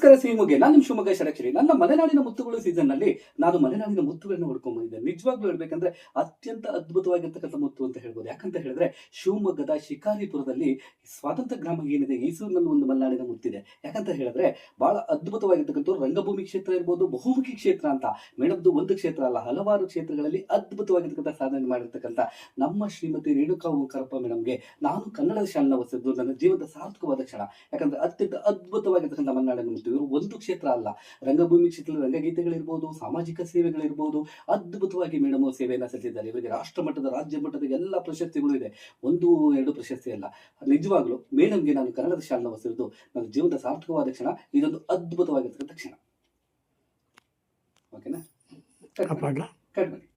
ನಮಸ್ಕಾರ ಸಿಹಿಮುಗೆ, ನಾನು ನಿಮ್ಮ ಶಿವಮೊಗ್ಗ ಷಡಕ್ಷರಿ. ನನ್ನ ಮಲೆನಾಡಿನ ಮುತ್ತುಗಳು ಸೀಸನ್ ನಲ್ಲಿ ನಾನು ಮಲೆನಾಡಿನ ಮುತ್ತುಗಳನ್ನ ಹುಡ್ಕೊಂಡ್ ಬಂದಿದ್ದೆ. ನಿಜವಾಗ್ಲೂ ಹೇಳ್ಬೇಕಂದ್ರೆ ಅತ್ಯಂತ ಅದ್ಭುತವಾಗಿರ್ತಕ್ಕಂಥ ಮುತ್ತು ಅಂತ ಹೇಳ್ಬೋದು. ಯಾಕಂತ ಹೇಳಿದ್ರೆ ಶಿವಮೊಗ್ಗದ ಶಿಕಾರಿಪುರದಲ್ಲಿ ಸ್ವಾತಂತ್ರ್ಯ ಗ್ರಾಮ ಏನಿದೆ, ಈಸೂರಿನಲ್ಲಿ ಒಂದು ಮಲೆನಾಡಿನ ಮುತ್ತಿದೆ. ಯಾಕಂತ ಹೇಳಿದ್ರೆ ಬಹಳ ಅದ್ಭುತವಾಗಿರ್ತಕ್ಕಂಥ ರಂಗಭೂಮಿ ಕ್ಷೇತ್ರ ಇರ್ಬೋದು, ಬಹುಮುಖಿ ಕ್ಷೇತ್ರ ಅಂತ. ಮೇಡಮ್ದು ಒಂದು ಕ್ಷೇತ್ರ ಅಲ್ಲ, ಹಲವಾರು ಕ್ಷೇತ್ರಗಳಲ್ಲಿ ಅದ್ಭುತವಾಗಿರ್ತಕ್ಕಂಥ ಸಾಧನೆ ಮಾಡಿರ್ತಕ್ಕಂಥ ನಮ್ಮ ಶ್ರೀಮತಿ ರೇಣುಕಾ ಓಂಕಾರಪ್ಪ ಮೇಡಮ್ಗೆ ನಾನು ಕನ್ನಡದ ಶಾಲೆನ ಹೊಸದ್ದು ನನ್ನ ಜೀವನದ ಸಾರ್ಥಕವಾದ ಕ್ಷಣ. ಯಾಕಂದ್ರೆ ಅತ್ಯಂತ ಅದ್ಭುತವಾಗಿರ್ತಕ್ಕಂಥ ಮಲೆನಾಡಿನ ಮುತ್ತು. ಇವರು ಒಂದು ಕ್ಷೇತ್ರ ಅಲ್ಲ, ರಂಗಭೂಮಿ ಕ್ಷೇತ್ರದಲ್ಲಿ ರಂಗಗೀತೆಗಳಿರ್ಬೋದು, ಸಾಮಾಜಿಕ ಸೇವೆಗಳಿರ್ಬೋದು, ಅದ್ಭುತವಾಗಿ ಮೇಡಮ್ ಸೇವೆಯನ್ನು ಸಲ್ಲಿಸಿದ್ದಾರೆ. ಇವರಿಗೆ ರಾಷ್ಟ್ರ ಮಟ್ಟದ, ರಾಜ್ಯ ಮಟ್ಟದ ಎಲ್ಲ ಪ್ರಶಸ್ತಿಗಳು ಇದೆ. ಒಂದು ಎರಡು ಪ್ರಶಸ್ತಿ ಅಲ್ಲ. ನಿಜವಾಗ್ಲೂ ಮೇಡಮ್ಗೆ ನಾನು ಕನ್ನಡದ ಶಾಲೆನ ಹೊಸದು ನನ್ನ ಜೀವನದ ಸಾರ್ಥಕವಾದ ಕ್ಷಣ. ಇದೊಂದು ಅದ್ಭುತವಾಗಿರ್ತಕ್ಕಂಥ ಕ್ಷಣ. ಓಕೆನಾ? ಕಟ್ ಮಾಡಿ.